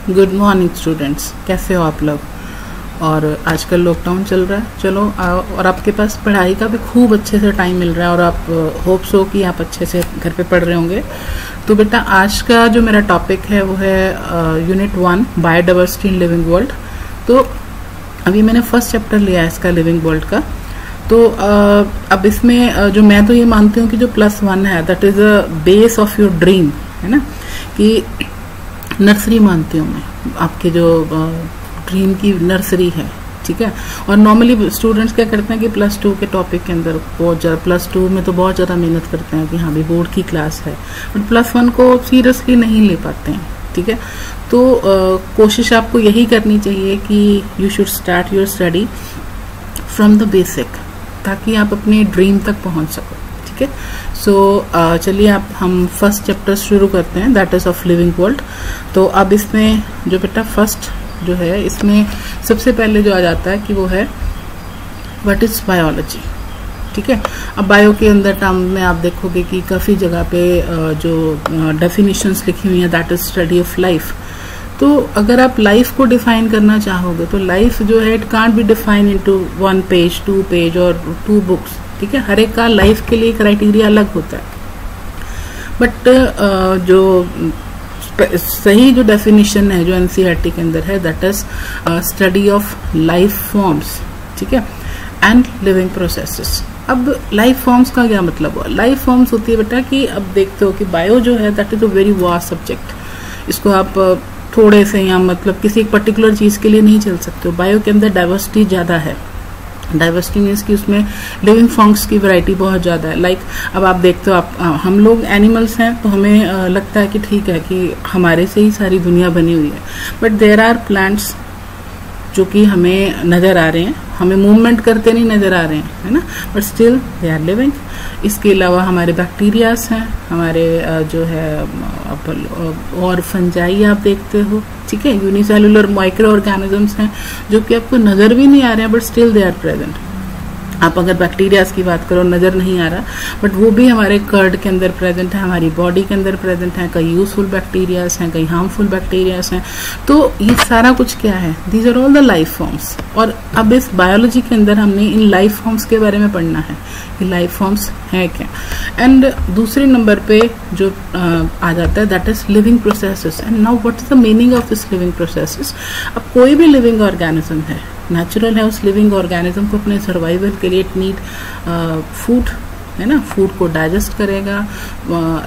Good morning students, कैसे हो आप लोग। और आजकल लॉकडाउन चल रहा है, चलो और आपके पास पढ़ाई का भी खूब अच्छे से टाइम मिल रहा है और आप होप्स हो कि आप अच्छे से घर पे पढ़ रहे होंगे। तो बेटा आज का जो मेरा टॉपिक है वो है unit 1 biodiversity in living world. तो अभी मैंने फर्स्ट चैप्टर लिया है इसका लिविंग वर्ल्ड का। तो अब इसमें जो मैं तो ये मानती हूँ कि जो +1 है that is a base of your dream, है ना, कि नर्सरी मानती हूँ मैं, आपके जो ड्रीम की नर्सरी है, ठीक है। और नॉर्मली स्टूडेंट्स क्या करते हैं कि +2 के टॉपिक के अंदर बहुत ज़्यादा, +2 में तो बहुत ज़्यादा मेहनत करते हैं कि हाँ भी बोर्ड की क्लास है, बट +1 को सीरियसली नहीं ले पाते हैं, ठीक है। तो कोशिश आपको यही करनी चाहिए कि you should start your study from the basic, ताकि आप अपने ड्रीम तक पहुंच सको, ठीक है। सो चलिए हम फर्स्ट चैप्टर शुरू करते हैं, that is of living world. तो अब इसमें जो बेटा फर्स्ट जो है, इसमें सबसे पहले जो आ जाता है कि वो है व्हाट इज बायोलॉजी, ठीक है। अब बायो के अंदर टर्म में आप देखोगे कि काफ़ी जगह पे जो डेफिनेशंस लिखी हुई हैं, that is study of life. तो अगर आप लाइफ को डिफाइन करना चाहोगे तो लाइफ जो है it can't be define into 1 page 2 page और 2 बुक्स, ठीक है। हर एक का लाइफ के लिए क्राइटेरिया अलग होता है, बट जो सही जो डेफिनेशन है जो एनसीईआरटी के अंदर है, that is study of life forms, ठीक है, एंड लिविंग प्रोसेसेस। अब लाइफ फॉर्म्स का क्या मतलब हुआ? लाइफ फॉर्म्स होती है बेटा कि अब देखते हो कि बायो जो है that is a very vast subject. इसको आप थोड़े से या मतलब किसी एक पर्टिकुलर चीज के लिए नहीं चल सकते हो। बायो के अंदर डाइवर्सिटी ज्यादा है। डाइवर्सिटी मीन्स कि उसमें लिविंग फॉर्म्स की वैरायटी बहुत ज़्यादा है। लाइक अब आप देखते हो, हम लोग एनिमल्स हैं तो हमें लगता है कि ठीक है कि हमारे से ही सारी दुनिया बनी हुई है, बट देयर आर प्लांट्स जो कि हमें नज़र आ रहे हैं, हमें मूवमेंट करते नहीं नज़र आ रहे हैं, है ना, but still they are living. इसके अलावा हमारे बैक्टीरियाज हैं, हमारे जो है और फंजाई आप देखते हो, ठीक है, यूनिसेलुलर माइक्रो ऑर्गेनिजम्स हैं जो कि आपको नज़र भी नहीं आ रहे हैं, but still they are present. आप अगर बैक्टीरियाज की बात करो, नज़र नहीं आ रहा, बट वो भी हमारे कर्ड के अंदर प्रेजेंट है, हमारी बॉडी के अंदर प्रेजेंट है। कई यूजफुल बैक्टीरियाज हैं, कई हार्मफुल बैक्टीरियाज हैं। तो ये सारा कुछ क्या है? These are all the life forms. और अब इस बायोलॉजी के अंदर हमने इन लाइफ फॉर्म्स के बारे में पढ़ना है कि लाइफ फॉर्म्स है क्या। एंड दूसरे नंबर पे जो आ जाता है that is living processes. And now what is the meaning of this living processes? अब कोई भी लिविंग ऑर्गेनिज्म है, नेचुरल है, उस लिविंग ऑर्गेनिज्म को अपने सर्वाइवल के लिए इट नीड फूड, है ना, फूड को डाइजेस्ट करेगा,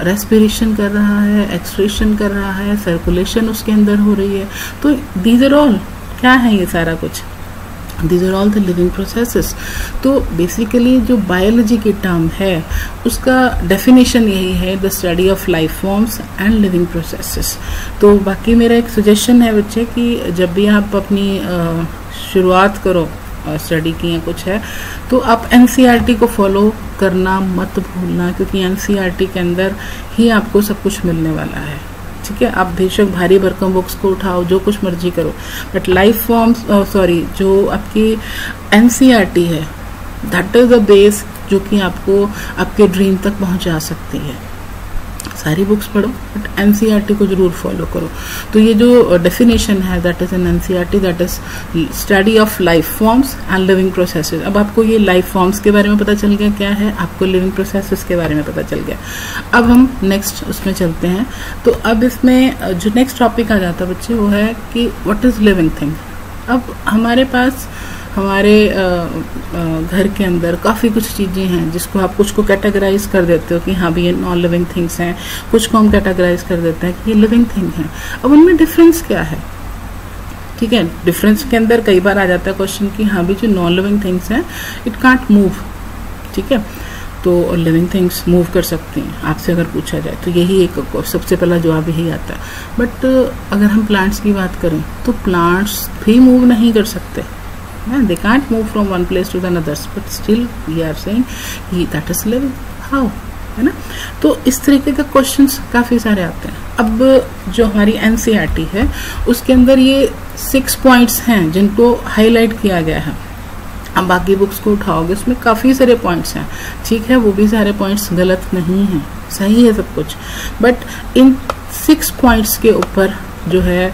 रेस्पिरेशन कर रहा है, एक्सक्रीशन कर रहा है, सर्कुलेशन उसके अंदर हो रही है। तो दीज आर ऑल क्या है ये सारा कुछ? These are all the living processes। तो बेसिकली जो बायोलॉजी की टर्म है उसका डेफिनेशन यही है, the study of life forms and living processes. तो बाकी मेरा एक सजेशन है बच्चे कि जब भी आप अपनी शुरुआत करो स्टडी की या कुछ है तो आप एनसीईआरटी को फॉलो करना मत भूलना, क्योंकि एनसीईआरटी के अंदर ही आपको सब कुछ मिलने वाला है, ठीक है। आप बेशक भारी भरकम बुक्स को उठाओ, जो कुछ मर्जी करो, बट लाइफ फॉर्म्स जो आपकी एनसीईआरटी है दैट इज द बेस जो कि आपको आपके ड्रीम तक पहुंचा सकती है। सारी बुक्स पढ़ो बट एनसीईआरटी को जरूर फॉलो करो। तो ये जो डेफिनेशन है that is in NCERT, that is study of life forms and living processes. अब आपको ये लाइफ फॉर्म्स के बारे में पता चल गया क्या है, आपको लिविंग प्रोसेसेस के बारे में पता चल गया। अब हम नेक्स्ट उसमें चलते हैं। तो अब इसमें जो नेक्स्ट टॉपिक आ जाता है बच्चे वो है कि व्हाट इज लिविंग थिंग। अब हमारे पास हमारे घर के अंदर काफ़ी कुछ चीज़ें हैं जिसको आप कुछ को कैटेगराइज कर देते हो कि हाँ भी ये नॉन लिविंग थिंग्स हैं, कुछ को हम कैटेगराइज कर देते हैं कि ये लिविंग थिंग है। अब उनमें डिफरेंस क्या है, ठीक है। डिफरेंस के अंदर कई बार आ जाता है क्वेश्चन कि हाँ भी जो नॉन लिविंग थिंग्स हैं इट कांट मूव, ठीक है, तो लिविंग थिंग्स मूव कर सकती हैं आपसे अगर पूछा जाए तो यही एक सबसे पहला जवाब यही आता है। बट अगर हम प्लांट्स की बात करें तो प्लांट्स भी मूव नहीं कर सकते, they can't move from one place to the another, but still we are saying that is living। how, है ना। तो इस तरीके का क्वेश्चंस काफ़ी सारे आते हैं। अब जो हमारी एनसीईआरटी है उसके अंदर ये 6 पॉइंट्स हैं जिनको हाईलाइट किया गया है। अब बाकी बुक्स को उठाओगे उसमें काफ़ी सारे पॉइंट्स हैं, ठीक है, वो भी सारे पॉइंट्स गलत नहीं हैं, सही है सब कुछ, बट इन 6 पॉइंट्स के ऊपर जो है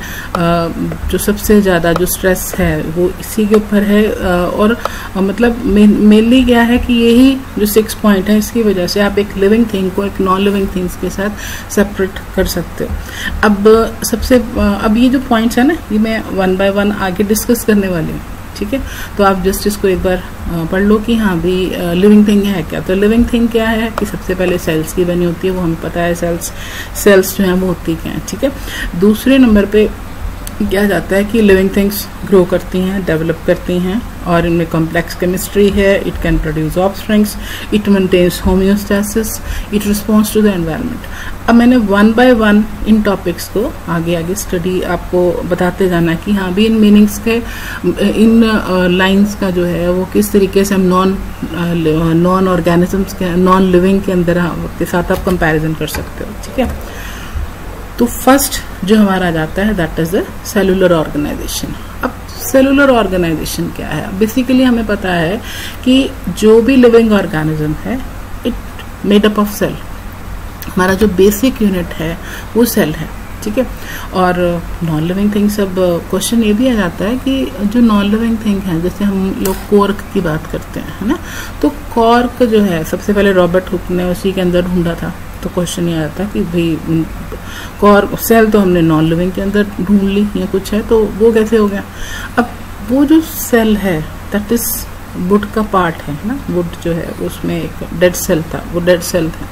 जो सबसे ज़्यादा जो स्ट्रेस है वो इसी के ऊपर है। और मतलब मेनली क्या है कि यही जो 6 पॉइंट है, इसकी वजह से आप एक लिविंग थिंग को एक नॉन लिविंग थिंग्स के साथ सेपरेट कर सकते हो। अब ये जो पॉइंट्स है ना, ये मैं 1 बाय 1 आगे डिस्कस करने वाली हूँ, ठीक है। तो आप जस्ट इसको एक बार पढ़ लो कि हाँ भी लिविंग थिंग है क्या। तो लिविंग थिंग क्या है कि सबसे पहले सेल्स की बनी होती है, वो हमें पता है। सेल्स जो है वो होती क्या है, ठीक है। दूसरे नंबर पे क्या जाता है कि लिविंग थिंग्स ग्रो करती हैं, डेवलप करती हैं, और इनमें कॉम्प्लेक्स केमिस्ट्री है। It can produce offsprings, it maintains homeostasis, it responds to the environment. अब मैंने 1 बाय 1 इन टॉपिक्स को आगे स्टडी आपको बताते जाना कि हाँ भी इन मीनिंग्स के, इन लाइंस का जो है वो किस तरीके से हम नॉन ऑर्गेनिजम्स के, नॉन लिविंग के अंदर के साथ आप कंपैरिजन कर सकते हो, ठीक है। तो फर्स्ट जो हमारा जाता है that is the cellular organisation. अब सेलुलर ऑर्गेनाइजेशन क्या है? बेसिकली हमें पता है कि जो भी लिविंग ऑर्गेनिज्म है it made up of cell. हमारा जो बेसिक यूनिट है वो सेल है, ठीक है। और नॉन लिविंग थिंग्स, अब क्वेश्चन ये भी आ जाता है कि जो नॉन लिविंग थिंग है, जैसे हम लोग कॉर्क की बात करते हैं, है ना, तो कॉर्क जो है सबसे पहले रॉबर्ट हुक ने उसी के अंदर ढूंढा था। तो क्वेश्चन ये आता है कि भाई कॉर्क सेल तो हमने नॉन लिविंग के अंदर ढूंढ ली या कुछ है, तो वो कैसे हो गया? अब वो जो सेल है दैट इज वुड का पार्ट है ना, वुड जो है उसमें एक डेड सेल था, वो डेड सेल था,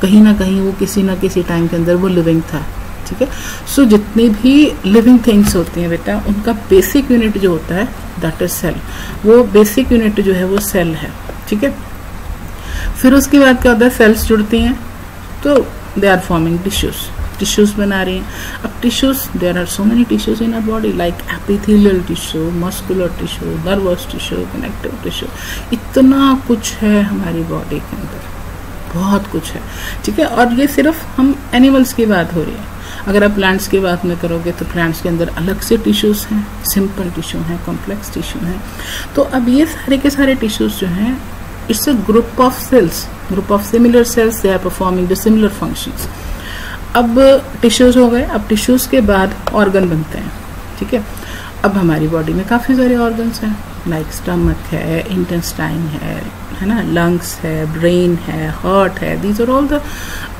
कहीं ना कहीं वो किसी ना किसी टाइम के अंदर वो लिविंग था, ठीक है। सो जितनी भी लिविंग थिंग्स होती हैं बेटा, उनका बेसिक यूनिट जो होता है दैट इज सेल। वो बेसिक यूनिट जो है वो सेल है, ठीक है। फिर उसके बाद क्या होता है, सेल्स जुड़ती हैं तो दे आर फॉर्मिंग टिश्यूज बना रही हैं। अब tissues, there are so many tissues in our body, like epithelial tissue, muscular tissue, nervous tissue, connective tissue, इतना कुछ है हमारी बॉडी के अंदर, बहुत कुछ है, ठीक है। और ये सिर्फ हम एनिमल्स की बात हो रही है। अगर आप प्लांट्स की बात में करोगे तो प्लांट्स के अंदर अलग से टिश्यूज हैं, सिंपल टिश्यू हैं, कॉम्प्लेक्स टिश्यू हैं। तो अब ये सारे के सारे टिश्यूज जो हैं, it's a group of cells, group of similar cells, they are performing the similar functions. अब टिश्यूज हो गए, अब टिश्यूज के बाद ऑर्गन बनते हैं, ठीक है। अब हमारी बॉडी में काफ़ी सारे ऑर्गन्स हैं, लाइक स्टमक है, इंटेस्टाइन है ना, लंग्स है, ब्रेन है, हार्ट है, these are all the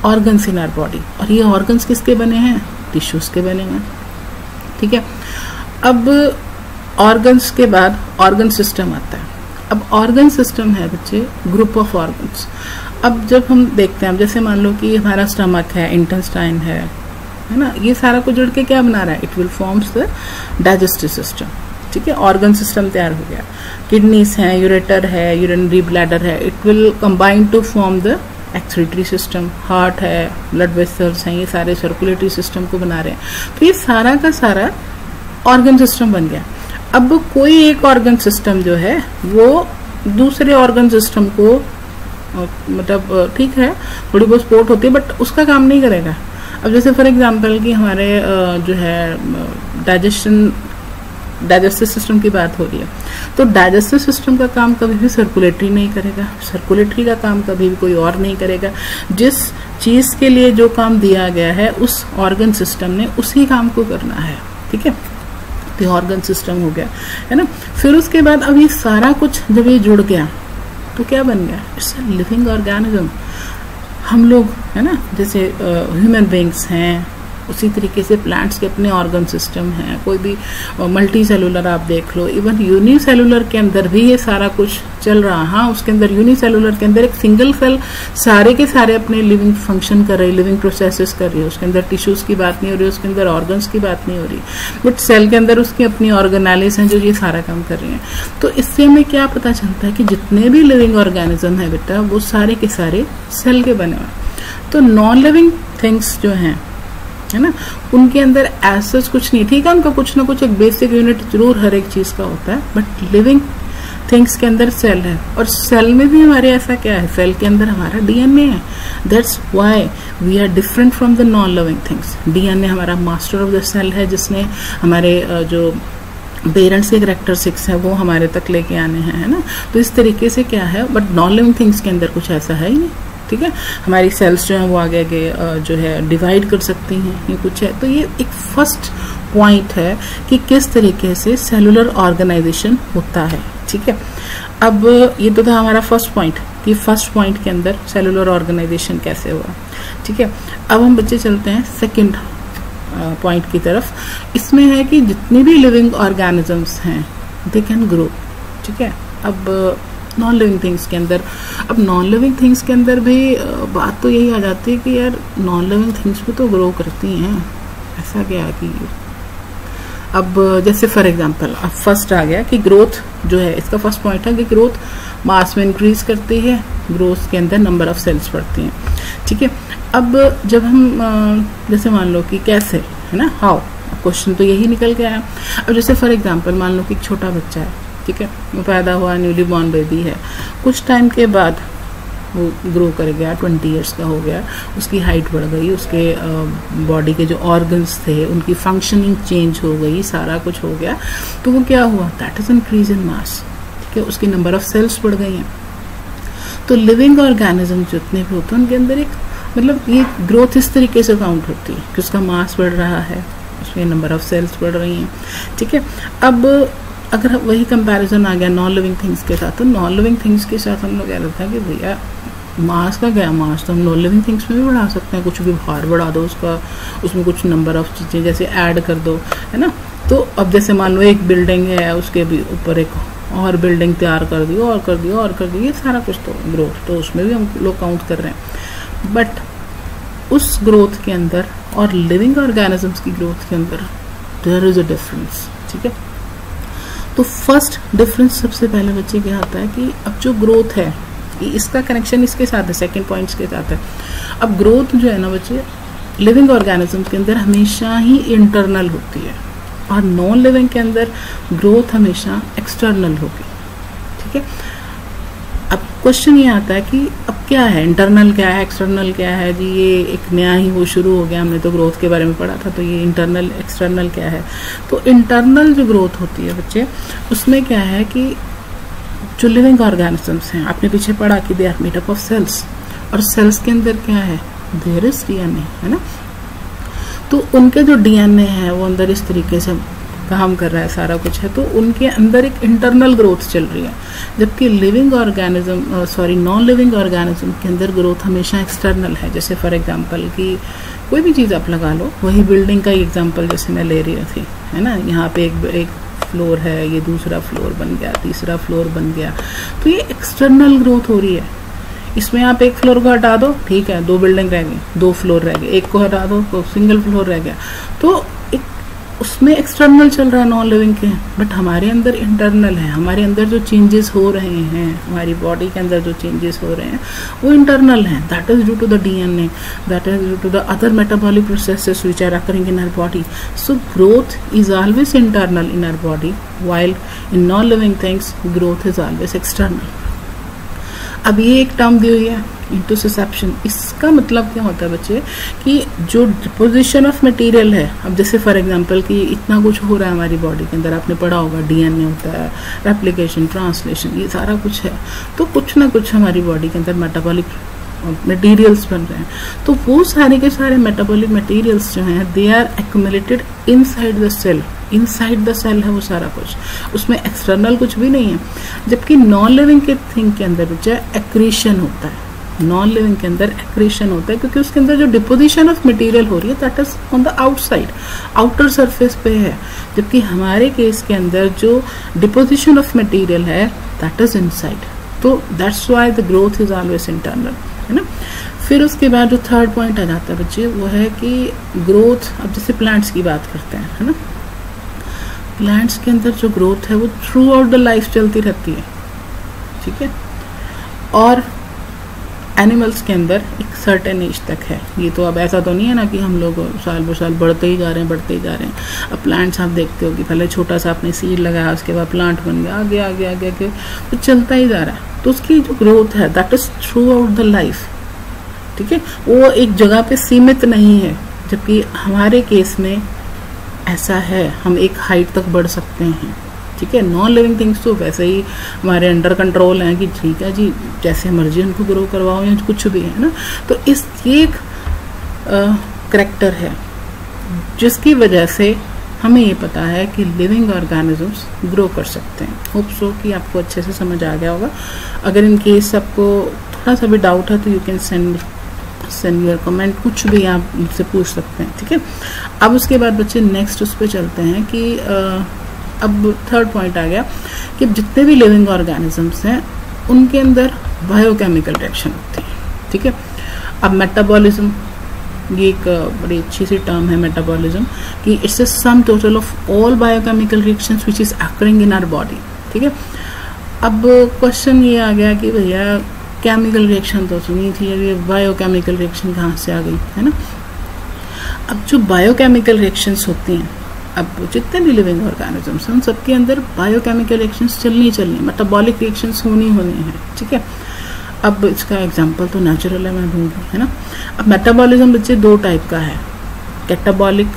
organs in our body. और ये ऑर्गन्स किसके बने हैं? टिश्यूज के बने हैं, ठीक है। अब ऑर्गन्स के बाद ऑर्गन सिस्टम आता है। अब ऑर्गन सिस्टम है बच्चे ग्रुप ऑफ ऑर्गन्स। अब जब हम देखते हैं, अब जैसे मान लो कि हमारा स्टमक है, इंटेस्टाइन है ना, ये सारा कुछ जुड़ के क्या बना रहा है? It will forms the digestive system, ठीक है। ऑर्गन सिस्टम तैयार हो गया, किडनीज है, यूरेटर है, यूरिनरी ब्लैडर है, it will combine to form the excretory system. Heart है, ब्लड वेसल्स हैं, ये सारे सर्कुलेटरी सिस्टम को बना रहे हैं। तो ये सारा का सारा ऑर्गन सिस्टम बन गया। अब कोई एक ऑर्गन सिस्टम जो है वो दूसरे ऑर्गन सिस्टम को, मतलब ठीक है थोड़ी बहुत सपोर्ट होती है, बट उसका काम नहीं करेगा। अब जैसे फॉर एग्जांपल कि हमारे जो है डाइजेस्टिव सिस्टम की बात हो रही है, तो डाइजेस्टिव सिस्टम का काम कभी भी सर्कुलेटरी नहीं करेगा, सर्कुलेटरी का काम कभी भी कोई और नहीं करेगा। जिस चीज के लिए जो काम दिया गया है उस ऑर्गन सिस्टम ने उसी काम को करना है, ठीक है। तो ऑर्गन सिस्टम हो गया, है ना। फिर उसके बाद अब ये सारा कुछ जब ये जुड़ गया तो क्या बन गया? It's a living organism. हम लोग, है ना, जैसे ह्यूमन बींग्स हैं, उसी तरीके से प्लांट्स के अपने ऑर्गन सिस्टम हैं। कोई भी मल्टी सेलुलर आप देख लो, इवन यूनिसेलुलर के अंदर भी ये सारा कुछ चल रहा है। हाँ, उसके अंदर यूनिसेलुलर के अंदर एक सिंगल सेल सारे के सारे अपने लिविंग फंक्शन कर रही, लिविंग प्रोसेसेस कर रही है। उसके अंदर टिश्यूज की बात नहीं हो रही, उसके अंदर ऑर्गन्स की बात नहीं हो रही, बट सेल के अंदर उसकी अपनी ऑर्गेनालिस हैं जो ये सारा काम कर रही हैं। तो इससे हमें क्या पता चलता है कि जितने भी लिविंग ऑर्गेनिज्म है बेटा, वो सारे के सारे सेल के बने हुए। तो नॉन लिविंग थिंग्स जो हैं, है ना, उनके अंदर ऐसा कुछ नहीं, ठीक है, उनका कुछ ना कुछ एक बेसिक यूनिट जरूर हर एक चीज का होता है, बट लिविंग थिंग्स के अंदर सेल है। और सेल में भी हमारे ऐसा क्या है, सेल के अंदर हमारा डीएनए है। That's why we are different from the non living things. DNA हमारा मास्टर ऑफ द सेल है, जिसने हमारे जो पेरेंट्स के कैरेक्टरिस्टिक्स है वो हमारे तक लेके आने हैं, है ना। तो इस तरीके से क्या है, बट नॉन लिविंग थिंग्स के अंदर कुछ ऐसा है ही नहीं, ठीक है, हमारी सेल्स जो हैं वो आगे आगे जो है डिवाइड कर सकती हैं, ये कुछ है। तो ये एक फर्स्ट पॉइंट है कि किस तरीके से सेलुलर ऑर्गेनाइजेशन होता है, ठीक है। अब ये तो था हमारा फर्स्ट पॉइंट कि फर्स्ट पॉइंट के अंदर सेलुलर ऑर्गेनाइजेशन कैसे हुआ, ठीक है। अब हम बच्चे चलते हैं सेकंड पॉइंट की तरफ। इसमें है कि जितने भी लिविंग ऑर्गेनिजम्स हैं दे कैन ग्रो, ठीक है। अब नॉन लिविंग थिंग्स के अंदर, अब नॉन लिविंग थिंग्स के अंदर भी बात तो यही आ जाती है कि यार नॉन लिविंग थिंग्स भी तो ग्रो करती हैं, ऐसा क्या है कि अब जैसे फॉर एग्जांपल अब फर्स्ट आ गया कि ग्रोथ जो है, इसका फर्स्ट पॉइंट है कि ग्रोथ मास में इंक्रीज करती है, ग्रोथ के अंदर नंबर ऑफ सेल्स बढ़ती हैं, ठीक है। अब जब हम जैसे मान लो कि कैसे, है ना, हाउ, क्वेश्चन तो यही निकल के आया। अब जैसे फॉर एग्जांपल मान लो कि एक छोटा बच्चा है, ठीक है, वो पैदा हुआ, न्यूली बॉर्न बेबी है, कुछ टाइम के बाद वो ग्रो कर गया, 20 ईयर्स का हो गया, उसकी हाइट बढ़ गई, उसके बॉडी के जो ऑर्गन्स थे उनकी फंक्शनिंग चेंज हो गई, सारा कुछ हो गया, तो वो क्या हुआ, दैट इज इंक्रीज इन मास, ठीक है, उसकी नंबर ऑफ सेल्स बढ़ गई हैं। तो लिविंग ऑर्गेनिज्म जितने भी होते हैं उनके अंदर एक मतलब ये ग्रोथ इस तरीके से काउंट होती है कि उसका मास बढ़ रहा है, उसमें नंबर ऑफ सेल्स बढ़ रही हैं, ठीक है। अब अगर वही कंपैरिजन आ गया नॉन लिविंग थिंग्स के साथ, तो नॉन लिविंग थिंग्स के साथ हम लोग कह रहे थे कि भैया मास का क्या, मास तो हम नॉन लिविंग थिंग्स में भी बढ़ा सकते हैं, कुछ भी भार बढ़ा दो उसका, उसमें कुछ नंबर ऑफ चीज़ें जैसे ऐड कर दो, है ना। तो अब जैसे मान लो एक बिल्डिंग है, उसके भी ऊपर एक और बिल्डिंग तैयार कर दी और कर दी और कर दी, ये सारा कुछ तो ग्रोथ तो उसमें भी हम लोग काउंट कर रहे हैं। बट उस ग्रोथ के अंदर और लिविंग ऑर्गेनिजम्स की ग्रोथ के अंदर देयर इज अ डिफरेंस, ठीक है। तो फर्स्ट डिफरेंस सबसे पहले बच्चे क्या आता है कि अब जो ग्रोथ है, इसका कनेक्शन इसके साथ है, सेकंड पॉइंट्स के साथ है। अब ग्रोथ जो है ना बच्चे, लिविंग ऑर्गेनिज्म के अंदर हमेशा ही इंटरनल होती है और नॉन लिविंग के अंदर ग्रोथ हमेशा एक्सटर्नल होगी, ठीक है। अब क्वेश्चन ये आता है कि अब क्या है, इंटरनल क्या है, एक्सटर्नल क्या है जी, ये एक नया ही वो शुरू हो गया, हमने तो ग्रोथ के बारे में पढ़ा था, तो ये इंटरनल एक्सटर्नल क्या है। तो इंटरनल जो ग्रोथ होती है बच्चे, उसमें क्या है कि जो लिविंग ऑर्गेनिजम्स हैं, आपने पीछे पढ़ा कि they are made up of cells, और सेल्स के अंदर क्या है, देयर इज डीएनए, है ना। तो उनके जो डीएनए है वो अंदर इस तरीके से काम कर रहा है, सारा कुछ है, तो उनके अंदर एक इंटरनल ग्रोथ चल रही है, जबकि living organism non living organism के अंदर ग्रोथ हमेशा एक्सटर्नल है। जैसे फॉर एग्जांपल कि कोई भी चीज़ आप लगा लो, वही बिल्डिंग का एग्जांपल जैसे मैं ले रही थी, है ना, यहाँ पे एक फ्लोर है, ये दूसरा फ्लोर बन गया, तीसरा फ्लोर बन गया, तो ये एक्सटर्नल ग्रोथ हो रही है। इसमें आप एक फ्लोर को हटा दो, ठीक है, 2 बिल्डिंग रह गई, 2 फ्लोर रह गए, एक को हटा दो तो सिंगल फ्लोर रह गया, तो एक उसमें एक्सटर्नल चल रहा है नॉन लिविंग के। बट हमारे अंदर इंटरनल है, हमारे अंदर जो चेंजेस हो रहे हैं, हमारी बॉडी के अंदर जो चेंजेस हो रहे हैं वो इंटरनल हैं, that is due to the DNA, that is due to the other metabolic processes which are occurring in our body. So growth is always internal in our body, while in non-living things growth is always external. अब ये एक term दी हुई है interception, इसका मतलब क्या होता है बच्चे कि जो डिपोजिशन ऑफ मटेरियल है, अब जैसे फॉर एग्जांपल कि इतना कुछ हो रहा है हमारी बॉडी के अंदर, आपने पढ़ा होगा डीएनए होता है, रेप्लिकेशन, ट्रांसलेशन, ये सारा कुछ है, तो कुछ ना कुछ हमारी बॉडी के अंदर मेटाबॉलिक मटेरियल्स बन रहे हैं, तो वो सारे के सारे मेटाबॉलिक मटेरियल्स जो हैं they are accumulated inside the cell, inside the cell है वो सारा कुछ, उसमें एक्सटर्नल कुछ भी नहीं है। जबकि नॉन लिविंग के थिंग के अंदर बच्चा एक्रीशन होता है, नॉन लिविंग के अंदर एक्रीशन होता है, क्योंकि उसके अंदर जो डिपोजिशन ऑफ मटेरियल हो रही है that is on the outside, outer surface पे है, जबकि हमारे केस के अंदर जो डिपोजिशन ऑफ मटेरियल है दैट इज इनसाइड, तो that's why the growth is always internal, है ना। फिर उसके बाद जो थर्ड पॉइंट आ जाता है बच्चे, वो है कि ग्रोथ, अब जैसे प्लांट्स की बात करते हैं, है ना, प्लांट्स के अंदर जो ग्रोथ है वो थ्रू आउट द लाइफ चलती रहती है, ठीक है, और एनिमल्स के अंदर एक सर्टेन एज तक है। ये तो अब ऐसा तो नहीं है ना कि हम लोग साल ब साल बढ़ते ही जा रहे हैं, बढ़ते ही जा रहे हैं। अब प्लांट्स आप देखते हो कि पहले छोटा सा आपने सीड लगाया, उसके बाद प्लांट बन गया, आगे आगे आगे आगे तो चलता ही जा रहा है, तो उसकी जो ग्रोथ है that is through out the life, ठीक है, वो एक जगह पे सीमित नहीं है। जबकि हमारे केस में ऐसा है, हम एक हाइट तक बढ़ सकते हैं, ठीक है। नॉन लिविंग थिंग्स तो वैसे ही हमारे अंडर कंट्रोल हैं कि ठीक है जी, जैसे मर्जी उनको ग्रो करवाओ या कुछ भी है ना। तो इस ये एक करैक्टर है जिसकी वजह से हमें ये पता है कि लिविंग ऑर्गेनिजम्स ग्रो कर सकते हैं। होप सो कि आपको अच्छे से समझ आ गया होगा। अगर इन केस आपको थोड़ा सा भी डाउट है तो you can send your comment, कुछ भी आप मुझसे पूछ सकते हैं, ठीक है। अब उसके बाद बच्चे नेक्स्ट उस पर चलते हैं कि अब थर्ड पॉइंट आ गया कि जितने भी लिविंग ऑर्गेनिजम्स हैं उनके अंदर बायोकेमिकल रिएक्शन होती है, ठीक है। अब मेटाबॉलिज्म, ये एक बड़ी अच्छी सी टर्म है मेटाबॉलिज्म, कि it's a sum total of all biochemical reactions which is occurring in our body, ठीक है। अब क्वेश्चन ये आ गया कि भैया केमिकल रिएक्शन तो सुनी थी, अभी बायोकेमिकल रिएक्शन कहाँ से आ गई, है ना। अब जो बायोकेमिकल रिएक्शंस होती हैं, अब जितने भी लिविंग ऑर्गेनिजम्स हैं उन सबके अंदर बायोकेमिकल रिएक्शंस चलनी मेटाबॉलिक रिएक्शंस होनी हैं, ठीक है। अब इसका एग्जांपल तो नेचुरल है, मैं दूंगी, है ना। अब मेटाबॉलिज्म बच्चे दो टाइप का है, कैटाबॉलिक,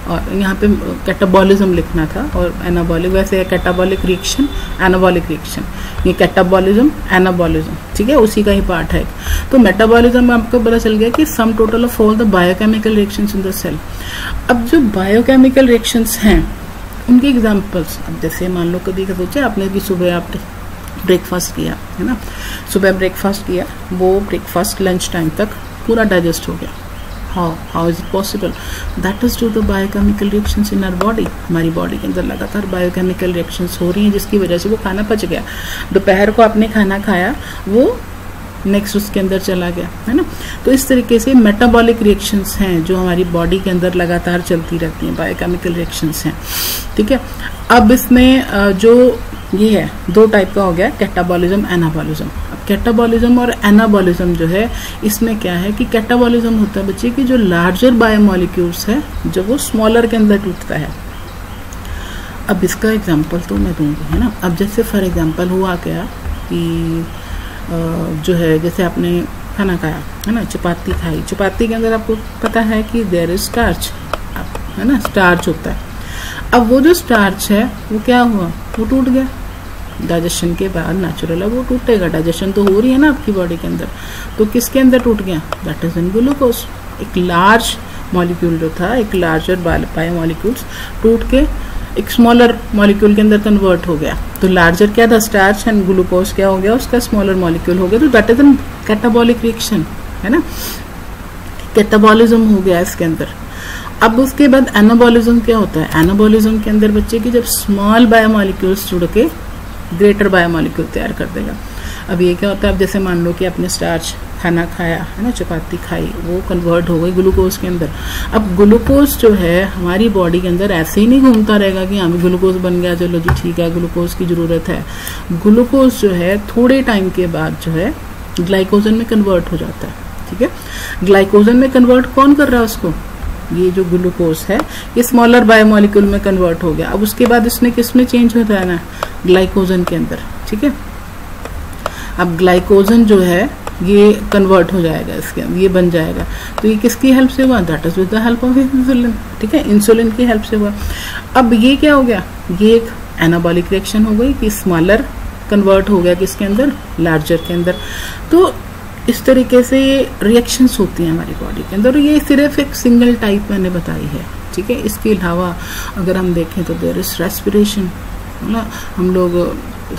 और यहाँ पे कैटाबॉलिज्म लिखना था, और एनाबॉलिक। वैसे है कैटाबॉलिक रिएक्शन, एनाबॉलिक रिएक्शन, ये कैटाबॉलिज्म, एनाबॉलिज्म, ठीक है, उसी का ही पार्ट है। तो मेटाबॉलिज्म में आपको पता चल गया कि sum total of all the biochemical reactions in the cell. अब जो बायोकेमिकल रिएक्शंस हैं उनके एग्जाम्पल्स, अब जैसे मान लो कभी सोचा आपने कि सुबह आप ब्रेकफास्ट किया, है ना, सुबह ब्रेकफास्ट किया, वो ब्रेकफास्ट लंच टाइम तक पूरा डाइजेस्ट हो गया। How is it possible? That is due to biochemical reactions in our body. हमारी बॉडी के अंदर लगातार बायोकेमिकल रिएक्शंस हो रही हैं जिसकी वजह से वो खाना पच गया। दोपहर को आपने खाना खाया, वो नेक्स्ट उसके अंदर चला गया, है ना। तो इस तरीके से मेटाबॉलिक रिएक्शंस हैं जो हमारी बॉडी के अंदर लगातार चलती रहती हैं, बायोकेमिकल रिएक्शंस हैं, ठीक है। अब इसमें जो ये है दो टाइप का हो गया, कैटाबॉलिज्म, एनाबॉलिज्म। अब कैटाबॉलिज्म और एनाबॉलिज्म जो है, इसमें क्या है कि कैटाबॉलिज्म होता है बच्चे कि जो लार्जर बायोमॉलिक्यूल्स है जो वो स्मॉलर के अंदर टूटता है। अब इसका एग्जांपल तो मैं दूंगी, है ना। अब जैसे फॉर एग्जांपल हुआ क्या कि जो है जैसे आपने खाना खाया, है ना, चपाती खाई, चपाती के अंदर आपको पता है कि देयर इज स्टार्च, है ना, स्टार्च होता है। अब वो जो स्टार्च है वो क्या हुआ, वो टूट गया। डाइजेशन के बाद नेचुरल है वो टूटेगा, डाइजेशन तो हो रही है ना आपकी बॉडी के अंदर, तो किसके अंदर टूट गया? That is in glucose. एक लार्ज मॉलिक्यूल जो था, एक लार्जर बायोमॉलिक्यूल्स टूट के एक स्मॉलर मॉलिक्यूल के अंदर कन्वर्ट हो गया। तो लार्जर क्या था? स्टार्च, एंड ग्लूकोज क्या हो गया? उसका स्मॉलर मॉलिक्यूल हो गया। तो that is an catabolic reaction, है ना, कैटाबॉलिज्म हो गया इसके अंदर। अब उसके बाद एनाबॉलिज्म क्या होता है? एनाबॉलिज्म के अंदर बच्चे की जब स्मॉल बायोमॉलिक्यूल्स जुड़ के ग्रेटर बायोमॉलिक्यूल तैयार कर देगा। अब ये क्या होता है? अब जैसे मान लो कि आपने स्टार्च खाना खाया, है ना, चपाती खाई, वो कन्वर्ट हो गई ग्लूकोज के अंदर। अब ग्लूकोज जो है हमारी बॉडी के अंदर ऐसे ही नहीं घूमता रहेगा कि हाँ ग्लूकोज बन गया, चलो जी ठीक है, ग्लूकोज की जरूरत है। ग्लूकोज जो है थोड़े टाइम के बाद जो है ग्लाइकोजन में कन्वर्ट हो जाता है, ठीक है। ग्लाइकोजन में कन्वर्ट कौन कर रहा है उसको? ये जो ग्लूकोज है ये स्मॉलर बायोमॉलिक्यूल में कन्वर्ट हो गया। अब उसके बाद इसने किस में चेंज होता है ना? ग्लाइकोजन के अंदर, ठीक है। अब ग्लाइकोजन जो है ये कन्वर्ट हो जाएगा इसके, ये बन जाएगा। तो ये किसकी हेल्प से हुआ? That is with the help of insulin, ठीक है, इंसुलिन की हेल्प से हुआ। अब ये क्या हो गया? ये एक एनाबॉलिक रिएक्शन हो गई कि स्मॉलर कन्वर्ट हो गया किसके अंदर? लार्जर के अंदर। तो इस तरीके से ये रिएक्शंस होती हैं हमारी बॉडी के अंदर। ये सिर्फ एक सिंगल टाइप मैंने बताई है, ठीक है। इसके अलावा अगर हम देखें तो देयर इज रेस्पिरेशन, है ना, हम लोग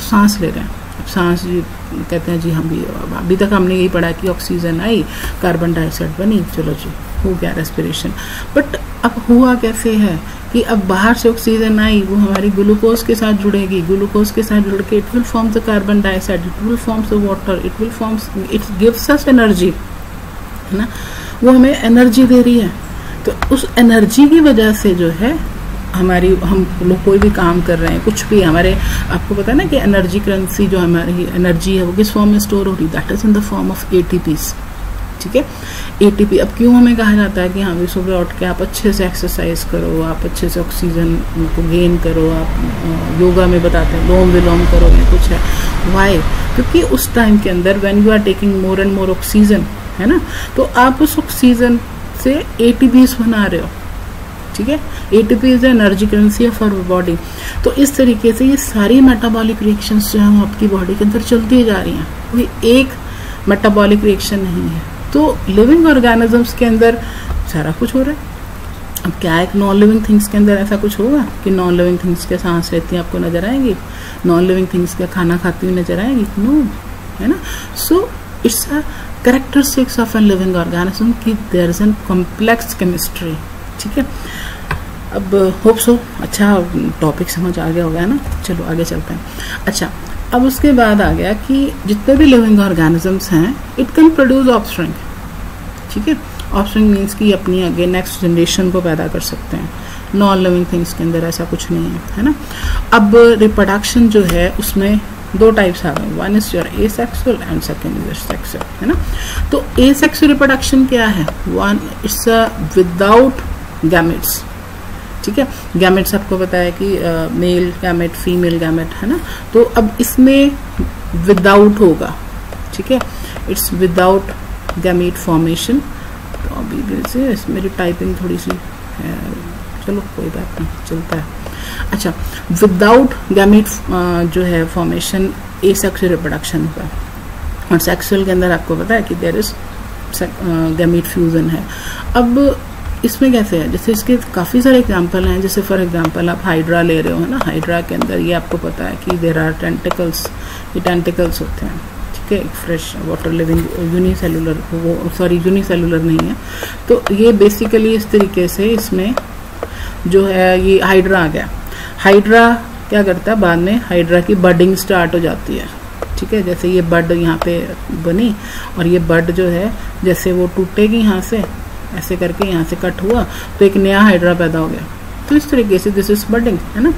सांस ले रहे हैं। सांस जी कहते हैं जी, हम भी अभी तक हमने यही पढ़ा कि ऑक्सीजन आई, कार्बन डाइऑक्साइड बनी, चलो जी हो गया रेस्पिरेशन। बट अब हुआ कैसे है कि अब बाहर से ऑक्सीजन आई, वो हमारी ग्लूकोज के साथ जुड़ेगी, ग्लूकोज के साथ जुड़ के it will form the carbon dioxide, it will form the water, it will form, it gives us energy, है ना, वो हमें एनर्जी दे रही है। तो उस एनर्जी की वजह से जो है हमारी, हम लोग कोई भी काम कर रहे हैं, कुछ भी हमारे, आपको पता है ना कि एनर्जी करेंसी जो हमारी एनर्जी है वो किस फॉर्म में स्टोर हो रही? That is in the form of ATPase, ठीक है, एटीपी। अब क्यों हमें कहा जाता है कि हाँ भी सुबह उठ के आप अच्छे से एक्सरसाइज करो, आप अच्छे से ऑक्सीजन को गेन करो, आप योगा में बताते हैं लोम विलोम करो, ये कुछ है। वाई? क्योंकि उस टाइम के अंदर when you are taking more and more oxygen, है ना, तो आप उस ऑक्सीजन से एटीपीस बना रहे हो, ठीक है। ATP is energy currency of our body. तो इस तरीके से ये सारी मेटाबॉलिक रिएक्शंस जो है आपकी बॉडी के अंदर चलती जा रही हैं, कोई एक मेटाबॉलिक रिएक्शन नहीं है। तो लिविंग ऑर्गेनिजम्स के अंदर सारा कुछ हो रहा है। अब क्या एक नॉन लिविंग थिंग्स के अंदर ऐसा कुछ होगा कि नॉन लिविंग थिंग्स के सांस लेती हैं आपको नजर आएंगी, नॉन लिविंग थिंग्स का खाना खाती हुई नजर आएगी? नो, है ना। So it's a characteristics of an living organism कि there is an complex chemistry, ठीक है। अब होप सो अच्छा टॉपिक समझ आ गया होगा, है ना। चलो आगे चलते हैं। अच्छा, अब उसके बाद आ गया कि जितने भी लिविंग ऑर्गेनिजम्स हैं इट कैन प्रोड्यूस ऑफस्प्रिंग, ठीक है। ऑफस्प्रिंग मीन्स कि अपनी आगे नेक्स्ट जनरेशन को पैदा कर सकते हैं। नॉन लिविंग थिंग्स के अंदर ऐसा कुछ नहीं है ना। अब रिप्रोडक्शन जो है उसमें दो टाइप्स आ गए, one is your asexual and second is your sexual, है ना। तो एसेक्सुअल रिप्रोडक्शन क्या है? वन इट्स विदाउट गैमेट्स, ठीक है। गैमेट्स आपको पता है कि मेल गैमेट, फीमेल गैमेट, है ना। तो अब इसमें विदाउट होगा, ठीक है। It's without gamete formation. तो अभी से मेरी टाइपिंग थोड़ी सी है, चलो कोई बात नहीं, चलता है। अच्छा, विदाउट गैमेट जो है फॉर्मेशन एसेक्सुअल रिप्रोडक्शन होगा, और सेक्सुअल के अंदर आपको पता है कि देयर इज गैमेट फ्यूजन है। अब इसमें कैसे है, जैसे इसके काफ़ी सारे एग्जाम्पल हैं। जैसे फॉर एग्जाम्पल आप हाइड्रा ले रहे हो, है ना। हाइड्रा के अंदर ये आपको पता है कि देयर आर टेंटिकल्स, ये टेंटिकल्स होते हैं, ठीक है। एक फ्रेश वाटर लिविंग यूनिसेलुलर, वो सॉरी यूनिसेलुलर नहीं है। तो ये बेसिकली इस तरीके से इसमें जो है ये हाइड्रा आ गया। हाइड्रा क्या करता है, बाद में हाइड्रा की बडिंग स्टार्ट हो जाती है, ठीक है। जैसे ये बड यहाँ पे बनी और ये बड जो है जैसे वो टूटेगी यहाँ से, ऐसे करके यहाँ से कट हुआ तो एक नया हाइड्रा पैदा हो गया। तो इस तरीके से दिस इज बडिंग, है ना।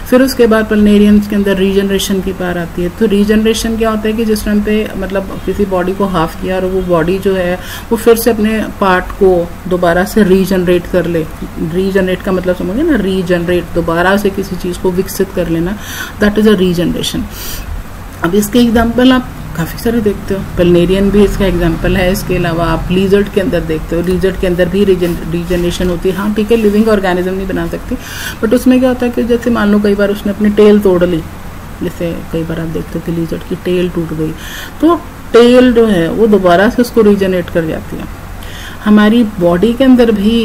फिर उसके बाद प्लनेरियंस के अंदर रीजनरेशन की पार आती है। तो रीजनरेशन क्या होता है कि जिस टाइम पे मतलब किसी बॉडी को हाफ किया और वो बॉडी जो है वो फिर से अपने पार्ट को दोबारा से रीजनरेट कर ले। रीजनरेट का मतलब समझिए ना, रीजनरेट, दोबारा से किसी चीज़ को विकसित कर लेना, दैट इज अ रीजनरेशन। अब इसके एग्जाम्पल आप काफ़ी सारे देखते हो, प्लनेरियन भी इसका एग्जांपल है। इसके अलावा आप लिजर्ड के अंदर देखते हो, लिजर्ड के अंदर भी रीजनरेशन होती है। हाँ ठीक है, लिविंग ऑर्गेनिज्म नहीं बना सकती, बट उसमें क्या होता है कि जैसे मान लो कई बार उसने अपनी टेल तोड़ ली, जैसे कई बार आप देखते हो कि लिजर्ड की टेल टूट गई, तो टेल जो है वो दोबारा से उसको रीजनरेट कर जाती है। हमारी बॉडी के अंदर भी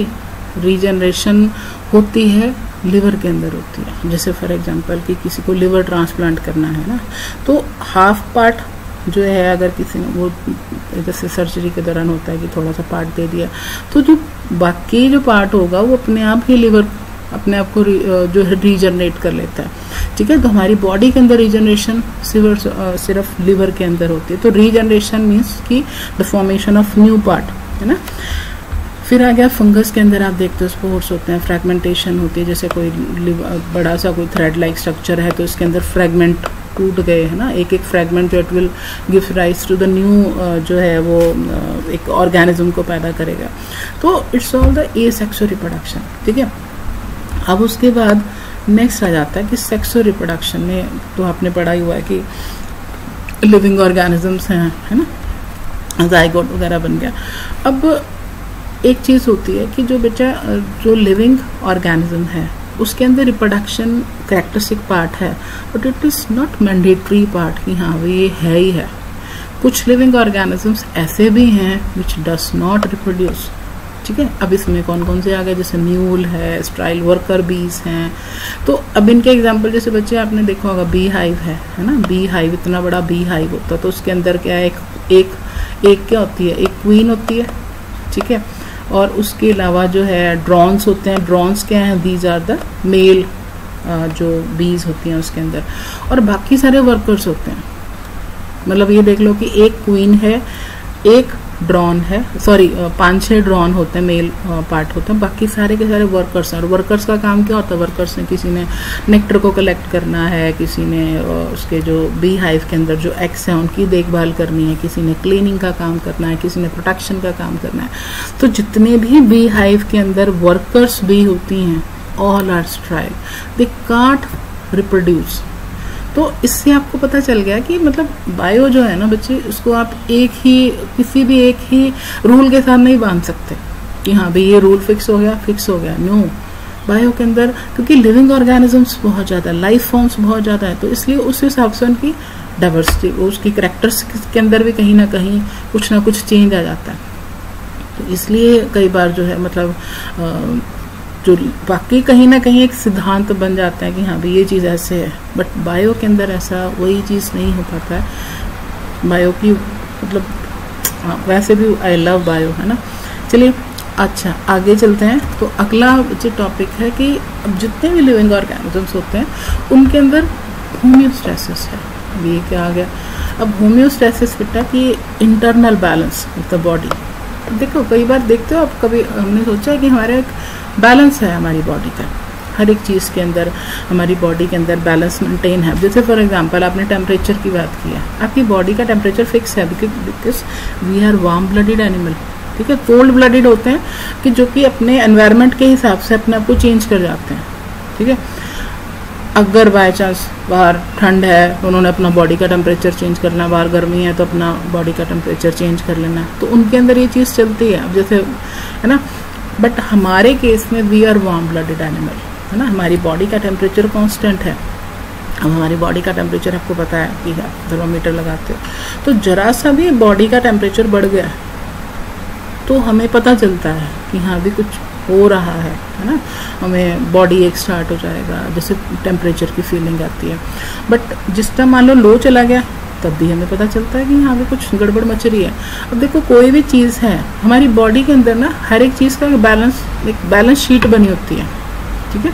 रीजनरेशन होती है, लिवर के अंदर होती है। जैसे फॉर एग्जांपल कि किसी को लिवर ट्रांसप्लांट करना है ना, तो हाफ पार्ट जो है अगर किसी ने वो जैसे सर्जरी के दौरान होता है कि थोड़ा सा पार्ट दे दिया, तो जो बाकी जो पार्ट होगा वो अपने आप ही लिवर अपने आप को जो है रीजनरेट कर लेता है, ठीक है। तो हमारी बॉडी के अंदर रीजनरेशन सिर्फ लिवर के अंदर होती है। तो रीजनरेशन मीन्स कि the formation of new part, है ना। फिर आ गया फंगस के अंदर आप देखते हो स्पोर्स होते हैं, फ्रैगमेंटेशन होती है। जैसे कोई बड़ा सा कोई थ्रेड लाइक स्ट्रक्चर है तो इसके अंदर फ्रैगमेंट टूट गए, है ना। एक एक फ्रैगमेंट जो it will give rise to the new जो है वो एक ऑर्गेनिज्म को पैदा करेगा। तो it's all the asexual reproduction, ठीक है। अब उसके बाद नेक्स्ट आ जाता है कि सेक्सुअल रिप्रोडक्शन में तो आपने पढ़ा ही हुआ है कि लिविंग ऑर्गेनिजम्स हैं, है ना, जाइगोट वगैरह बन गया। अब एक चीज़ होती है कि जो बच्चा जो लिविंग ऑर्गेनिज्म है उसके अंदर रिप्रोडक्शन कैरेक्टरिस्टिक पार्ट है, but it is not mandatory part कि हाँ वो ये है ही है। कुछ लिविंग ऑर्गेनिजम्स ऐसे भी हैं विच डस नॉट रिप्रोड्यूस, ठीक है। अब इसमें कौन कौन से आ गए, जैसे म्यूल है, स्ट्राइल वर्कर बीज हैं। तो अब इनके एग्जांपल जैसे बच्चे आपने देखा होगा बी हाइव है ना। बी हाइव, इतना बड़ा बी हाइव होता है तो उसके अंदर क्या है, एक क्या होती है, एक क्वीन होती है, ठीक है। और उसके अलावा जो है ड्रोन्स होते हैं। ड्रोन्स क्या हैं, दीज आर द मेल जो बीज होती हैं उसके अंदर, और बाकी सारे वर्कर्स होते हैं। मतलब ये देख लो कि एक क्वीन है, एक ड्रोन है, सॉरी 5-6 ड्रोन होते हैं, मेल पार्ट होते हैं, बाकी सारे के सारे वर्कर्स हैं। और वर्कर्स का काम क्या होता है, वर्कर्स ने किसी ने नेक्टर को कलेक्ट करना है, किसी ने उसके जो बी हाइव के अंदर जो एग्स हैं उनकी देखभाल करनी है, किसी ने क्लीनिंग का काम करना है, किसी ने प्रोटेक्शन का काम करना है। तो जितने भी बी हाइव के अंदर वर्कर्स भी होती हैं, all are sterile, they can't reproduce. तो इससे आपको पता चल गया कि मतलब बायो जो है ना बच्चे, उसको आप एक ही किसी भी एक ही रूल के साथ नहीं बांध सकते कि हाँ भाई ये रूल फिक्स हो गया नो। बायो के अंदर, क्योंकि लिविंग ऑर्गेनिजम्स बहुत ज़्यादा, लाइफ फॉर्म्स बहुत ज़्यादा है, तो इसलिए उस हिसाब से उनकी डाइवर्सिटी, उसकी कैरेक्टर्स के अंदर भी कहीं ना कहीं कुछ ना कुछ चेंज आ जाता है। तो इसलिए कई बार जो है मतलब जो बाकी कहीं ना कहीं एक सिद्धांत बन जाता है कि हाँ भाई ये चीज़ ऐसे है, बट बायो के अंदर ऐसा वही चीज़ नहीं हो पाता है। बायो की मतलब वैसे भी आई लव बायो, है ना। चलिए अच्छा आगे चलते हैं। तो अगला जो टॉपिक है कि अब जितने भी लिविंग ऑर्गेनिजम्स होते हैं उनके अंदर होम्योस्टैसिस है। अब ये क्या आ गया, अब होम्योस्टैसिस बेटा कि internal balance of the body. देखो कई बार देखते हो आप, कभी हमने सोचा है कि हमारा एक बैलेंस है हमारी बॉडी का, हर एक चीज़ के अंदर हमारी बॉडी के अंदर बैलेंस मेंटेन है। जैसे फॉर एग्जांपल आपने टेम्परेचर की बात की है, आपकी बॉडी का टेम्परेचर फिक्स है because we are warm blooded animal, ठीक है। कोल्ड ब्लडेड होते हैं कि जो कि अपने एनवायरनमेंट के हिसाब से अपने आप को चेंज कर जाते हैं, ठीक है। अगर बाय चांस बाहर ठंड है तो उन्होंने अपना बॉडी का टेम्परेचर चेंज करना, बाहर गर्मी है तो अपना बॉडी का टेम्परेचर चेंज कर लेना, तो उनके अंदर ये चीज़ चलती है। अब जैसे है ना, बट हमारे केस में we are warm blooded animal, है ना, हमारी बॉडी का टेम्परेचर कांस्टेंट है। अब हमारी बॉडी का टेम्परेचर आपको पता है कि आप थर्मोमीटर लगाते हो, तो जरा सा भी बॉडी का टेम्परेचर बढ़ गया तो हमें पता चलता है कि हाँ भी कुछ हो रहा है ना, हमें बॉडी एक स्टार्ट हो जाएगा, जैसे टेम्परेचर की फीलिंग आती है। बट जिस टाइम मान लो लो चला गया तब भी हमें पता चलता है कि हाँ भी कुछ गड़बड़ मच रही है। अब देखो कोई भी चीज़ है हमारी बॉडी के अंदर ना, हर एक चीज़ का एक बैलेंस शीट बनी होती है, ठीक है।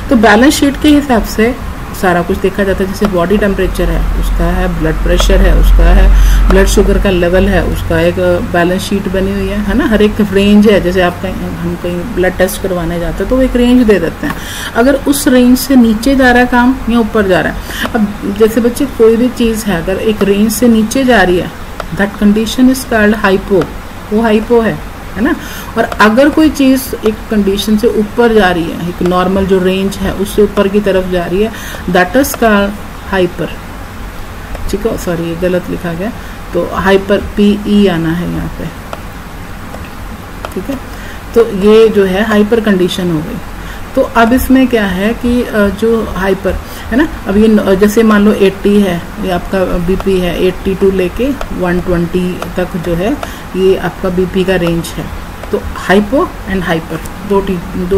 तो बैलेंस शीट के हिसाब से सारा कुछ देखा जाता है। जैसे बॉडी टेम्परेचर है, उसका है ब्लड प्रेशर है, उसका है ब्लड शुगर का लेवल है, उसका एक बैलेंस शीट बनी हुई है ना, हर एक रेंज है। जैसे आप हम कहीं ब्लड टेस्ट करवाने जाते हैं तो वो एक रेंज दे देते हैं, अगर उस रेंज से नीचे जा रहा है काम या ऊपर जा रहा है। अब जैसे बच्चे कोई भी चीज़ है अगर एक रेंज से नीचे जा रही है, that condition is called hypo, वो हाइपो है ना। और अगर कोई चीज़ एक कंडीशन से ऊपर जा रही है, एक नॉर्मल जो रेंज है उससे ऊपर की तरफ जा रही है, दैट इज कॉल्ड हाइपर, ठीक है। सॉरी ये गलत लिखा गया, तो हाइपर PE आना है यहाँ पे, ठीक है। तो ये जो है हाइपर कंडीशन हो गई। तो अब इसमें क्या है कि जो हाइपर है ना, अब ये जैसे मान लो 80 है, ये आपका BP है, 82 लेके 120 तक जो है ये आपका BP का रेंज है। तो हाइपो एंड हाइपर दो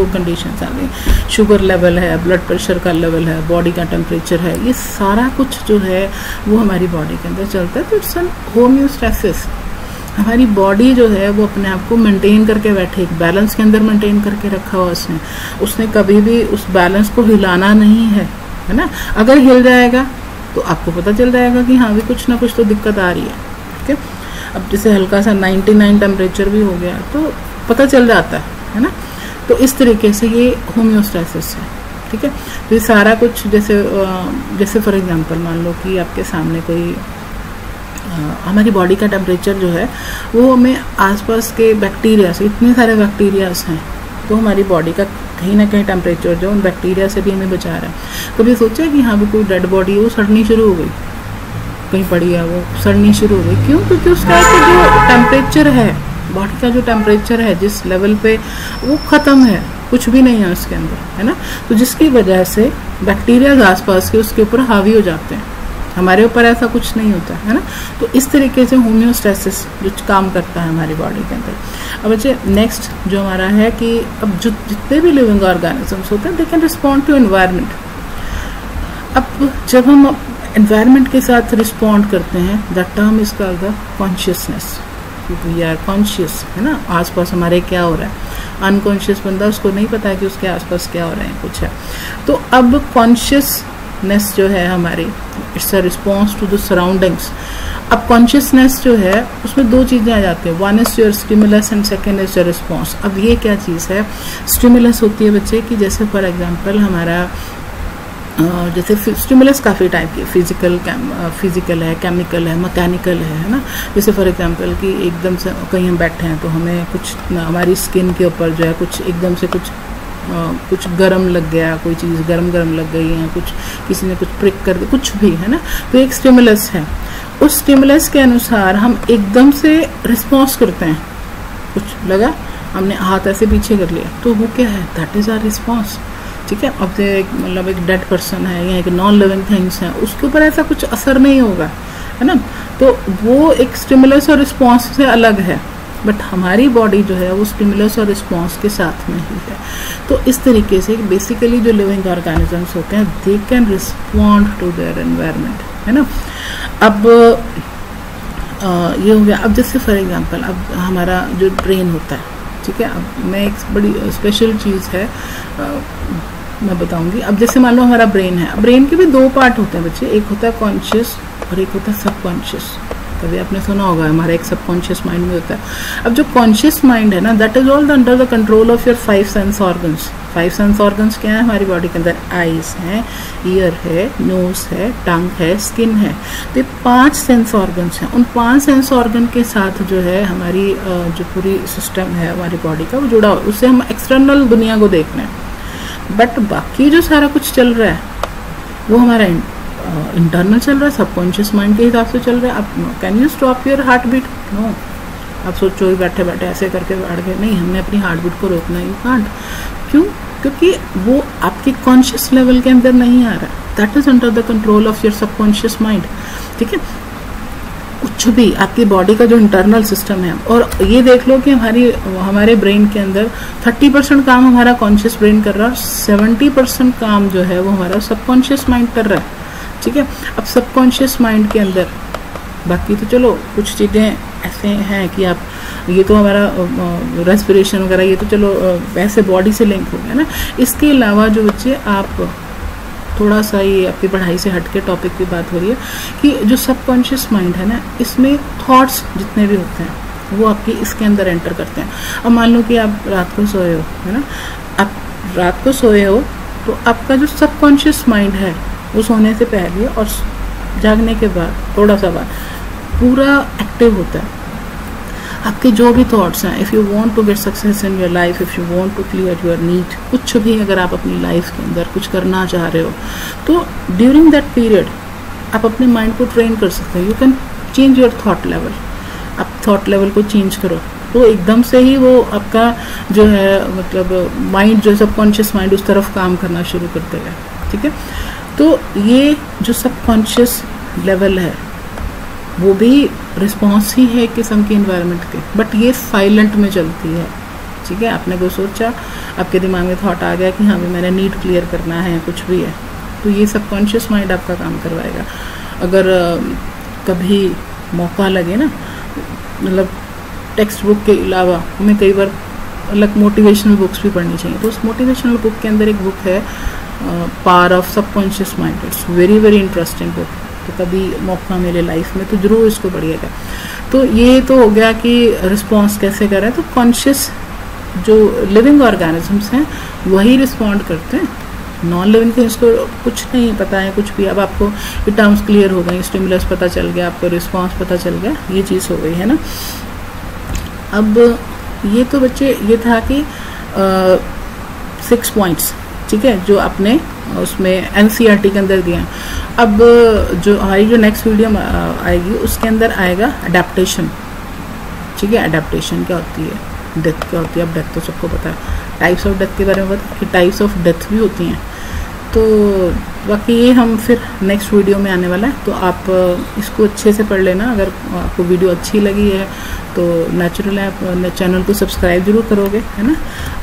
कंडीशंस आ गई। शुगर लेवल है, ब्लड प्रेशर का लेवल है, बॉडी का टेम्परेचर है, ये सारा कुछ जो है वो हमारी बॉडी के अंदर चलता है। तो इट्स एन होम्योस्टैसिस, हमारी बॉडी जो है वो अपने आप को मेंटेन करके बैठे, एक बैलेंस के अंदर मेंटेन करके रखा हुआ उसने कभी भी उस बैलेंस को हिलाना नहीं है ना। अगर हिल जाएगा तो आपको पता चल जाएगा कि हाँ भी कुछ ना कुछ तो दिक्कत आ रही है, ठीक है। अब जैसे हल्का सा 99 टेम्परेचर भी हो गया तो पता चल जाता है ना। तो इस तरीके से ये होम्योस्टैसिस है, ठीक है। तो ये सारा कुछ जैसे फॉर एग्जांपल मान लो कि आपके सामने कोई हमारी बॉडी का टेम्परेचर जो है वो हमें आसपास के बैक्टीरिया से, इतने सारे बैक्टीरियाज हैं, तो हमारी बॉडी का कहीं ना कहीं टेम्परेचर जो उन बैक्टीरिया से भी हमें बचा रहा है। कभी सोचा कि हाँ भी कोई डेड बॉडी है वो सड़नी शुरू हो गई, कहीं पड़ी है वो सड़नी शुरू हो गई, क्यों? क्योंकि उसका जो टेम्परेचर है, बॉडी का जो टेम्परेचर है जिस लेवल पे वो ख़त्म है, कुछ भी नहीं है उसके अंदर, है ना। तो जिसकी वजह से बैक्टीरिया आसपास के उसके ऊपर हावी हो जाते हैं, हमारे ऊपर ऐसा कुछ नहीं होता है ना। तो इस तरीके से होम्योस्टैसिस जो काम करता है हमारी बॉडी के अंदर। अब बच्चे नेक्स्ट जो हमारा है कि अब जो जितने भी लिविंग ऑर्गेनिजम्स होते हैं they can respond to environment. अब जब हम एनवायरनमेंट के साथ रिस्पॉन्ड करते हैं that term is called the consciousness, we are conscious, है ना, आसपास हमारे क्या हो रहा है। अनकॉन्शियस बंदा उसको नहीं पता है कि उसके आसपास क्या हो रहा है, कुछ है। तो अब कॉन्शियसनेस जो है हमारी, it's a response to the surroundings. अब कॉन्शियसनेस जो है उसमें दो चीज़ें आ जाती हैं, one is your stimulus and second is your response. अब ये क्या चीज़ है? स्टिमुलस होती है बच्चे की, जैसे फॉर एग्जांपल हमारा जैसे स्टिमुलस काफ़ी टाइप की, फिजिकल है, केमिकल है, मैकेनिकल है ना। जैसे फॉर एग्जांपल कि एकदम से कहीं हम बैठे हैं तो हमें कुछ हमारी स्किन के ऊपर जो है कुछ एकदम से कुछ गर्म लग गया, कोई चीज़ गर्म लग गई है, कुछ किसी ने कुछ प्रिक कर दिया, कुछ भी, है ना। तो एक स्टिमुलस है, उस स्टिमुलस के अनुसार हम एकदम से रिस्पॉन्स करते हैं। कुछ लगा हमने हाथ ऐसे पीछे कर लिया, तो वो क्या है, दैट इज़ आवर रिस्पॉन्स। ठीक है, अब मतलब एक डेड पर्सन है या एक नॉन लिविंग थिंग्स है, उसके ऊपर ऐसा कुछ असर नहीं होगा, है ना। तो वो एक स्टिमुलस और रिस्पॉन्स से अलग है, बट हमारी बॉडी जो है वो स्टिमुलस और रिस्पॉन्स के साथ में ही है। तो इस तरीके से बेसिकली जो लिविंग ऑर्गेनिजम्स होते हैं, they can respond to their environment, है ना। अब ये हो गया। अब जैसे फॉर एग्जांपल, अब हमारा जो ब्रेन होता है, ठीक है, अब मैं एक बड़ी स्पेशल चीज़ है मैं बताऊंगी। अब जैसे मान लो हमारा ब्रेन है, ब्रेन के भी दो पार्ट होते हैं बच्चे, एक होता है कॉन्शियस और एक होता है सबकॉन्शियस। कभी आपने सुना होगा हमारा एक सबकॉन्शियस माइंड में होता है। अब जो कॉन्शियस माइंड है ना, that is all under the control of your 5 sense organs. 5 sense organs क्या है हमारी बॉडी के अंदर? आईज है, ईयर है, नोज है, टंग है, स्किन है। तो ये 5 सेंस ऑर्गन्स हैं। उन 5 सेंस ऑर्गन के साथ जो है हमारी जो पूरी सिस्टम है हमारी बॉडी का, वो जुड़ा हुआ, उससे हम एक्सटर्नल दुनिया को देख रहे हैं। बट बाकी जो सारा कुछ चल रहा है वो हमारा इंटरनल चल रहा है, सबकॉन्शियस माइंड के हिसाब से चल रहा है। अब can you stop your heartbeat? No. आप सोचो बैठे बैठे ऐसे करके बैठ गए, नहीं, हमने अपनी हार्ट बीट को रोकना, यू कांट। क्यों? क्योंकि वो आपके कॉन्शियस लेवल के अंदर नहीं आ रहा। That is under the control of your subconscious mind. ठीक है, कुछ भी आपकी बॉडी का जो इंटरनल सिस्टम है, और ये देख लो कि हमारे ब्रेन के अंदर 30% काम हमारा कॉन्शियस ब्रेन कर रहा है और 70% काम जो है वो हमारा सबकॉन्शियस माइंड कर रहा है। ठीक है, अब सबकॉन्शियस माइंड के अंदर बाकी तो चलो कुछ चीज़ें ऐसे हैं कि आप, ये तो हमारा रेस्पिरेशन वगैरह, ये तो चलो वैसे बॉडी से लिंक हो गया ना। इसके अलावा जो बच्चे, आप थोड़ा सा, ये आपकी पढ़ाई से हटके टॉपिक की बात हो रही है कि जो सबकॉन्शियस माइंड है ना, इसमें थॉट्स जितने भी होते हैं वो आपके इसके अंदर एंटर करते हैं। अब मान लो कि आप रात को सोए हो, है ना, आप रात को सोए हो तो आपका जो सबकॉन्शियस माइंड है वो सोने से पहले और जागने के बाद थोड़ा सा बाद पूरा एक्टिव होता है। आपके जो भी थॉट्स हैं, if you want to get success in your life, if you want to clear your need, कुछ भी अगर आप अपनी लाइफ के अंदर कुछ करना चाह रहे हो, तो ड्यूरिंग दैट पीरियड आप अपने माइंड को ट्रेन कर सकते हो। You can change your thought level. आप थॉट लेवल को चेंज करो तो एकदम से ही वो आपका जो है, मतलब माइंड जो सबकॉन्शियस माइंड उस तरफ काम करना शुरू कर देगा। ठीक है, तो ये जो सबकॉन्शियस लेवल है वो भी रिस्पॉन्स ही है किस्म के इन्वायरमेंट के, बट ये साइलेंट में चलती है। ठीक है, आपने कोई सोचा, आपके दिमाग में थॉट आ गया कि हाँ भी मैंने नीड क्लियर करना है, कुछ भी है, तो ये सबकॉन्शियस माइंड आपका काम करवाएगा। अगर कभी मौका लगे ना, मतलब टेक्स्ट बुक के अलावा हमें कई बार अलग मोटिवेशनल बुक्स भी पढ़नी चाहिए। तो उस मोटिवेशनल बुक के अंदर एक बुक है power of subconscious mind. It's very very interesting book. तो कभी मौका मिले लाइफ में तो जरूर इसको पढ़िएगा। तो ये तो हो गया कि रिस्पॉन्स कैसे करें। तो कॉन्शियस जो लिविंग ऑर्गेनिजम्स हैं वही रिस्पॉन्ड करते हैं, नॉन लिविंग थिंग्स को कुछ नहीं पता है कुछ भी। अब आपको ये टर्म्स क्लियर हो गई, स्टिमुलस पता चल गया, आपको रिस्पॉन्स पता चल गया, ये चीज़ हो गई है ना। अब ये तो बच्चे ये था कि 6 पॉइंट्स, ठीक है, जो आपने उसमें एनसीईआरटी के अंदर दिया। अब जो हमारी जो नेक्स्ट वीडियो आएगी उसके अंदर आएगा अडेप्टेशन। ठीक है, अडेप्टेशन क्या होती है, डेथ क्या होती है। अब डेथ तो सबको पता है, टाइप्स ऑफ डेथ के बारे में पता है कि टाइप्स ऑफ डेथ भी होती हैं। तो बाकी ये हम फिर नेक्स्ट वीडियो में आने वाला है, तो आप इसको अच्छे से पढ़ लेना। अगर आपको वीडियो अच्छी लगी है तो नेचुरल है आप चैनल को सब्सक्राइब जरूर करोगे, है ना।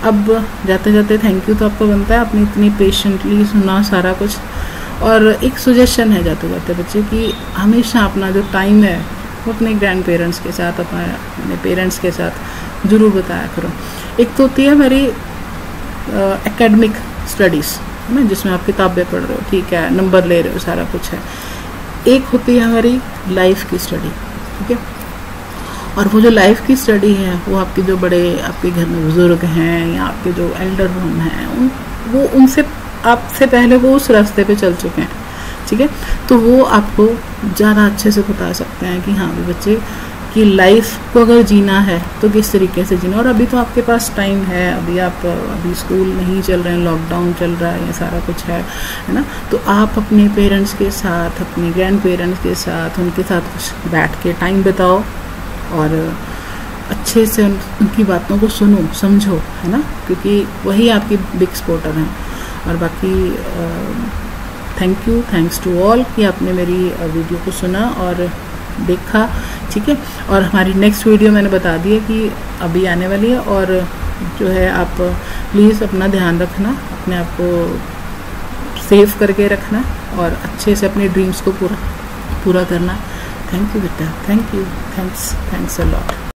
अब जाते जाते थैंक यू तो आपको बनता है, आपने इतनी पेशेंटली सुना सारा कुछ। और एक सुजेशन है जाते जाते बच्चे कि हमेशा अपना जो टाइम है वो अपने ग्रैंड पेरेंट्स के साथ, अपने पेरेंट्स के साथ ज़रूर बताया करो। एक तो होती है हमारी एकेडमिक स्टडीज़, है ना, जिसमें आप किताबें पढ़ रहे हो, ठीक है, नंबर ले रहे हो, सारा कुछ है। एक होती है हमारी लाइफ की स्टडी, ठीक है। और वो जो लाइफ की स्टडी है वो आपके जो बड़े आपके घर में बुजुर्ग हैं या आपके जो एल्डर वन हैं, वो उनसे आपसे पहले वो उस रास्ते पे चल चुके हैं, ठीक है। तो वो आपको ज़्यादा अच्छे से बता सकते हैं कि हाँ भी बच्चे कि लाइफ को अगर जीना है तो किस तरीके से जीना। और अभी तो आपके पास टाइम है, अभी स्कूल नहीं चल रहे हैं, लॉकडाउन चल रहा है, ये सारा कुछ है ना। तो आप अपने पेरेंट्स के साथ, अपने ग्रैंड पेरेंट्स के साथ, उनके साथ कुछ बैठ के टाइम बिताओ और अच्छे से उनकी बातों को सुनो, समझो, है ना, क्योंकि वही आपकी बिग सपोर्टर हैं। और बाकी थैंक्स टू ऑल कि आपने मेरी वीडियो को सुना और देखा, ठीक है। और हमारी नेक्स्ट वीडियो मैंने बता दी है कि अभी आने वाली है, और जो है आप प्लीज़ अपना ध्यान रखना, अपने आप को सेव करके रखना और अच्छे से अपने ड्रीम्स को पूरा करना। थैंक यू बेटा, थैंक्स अ लॉट।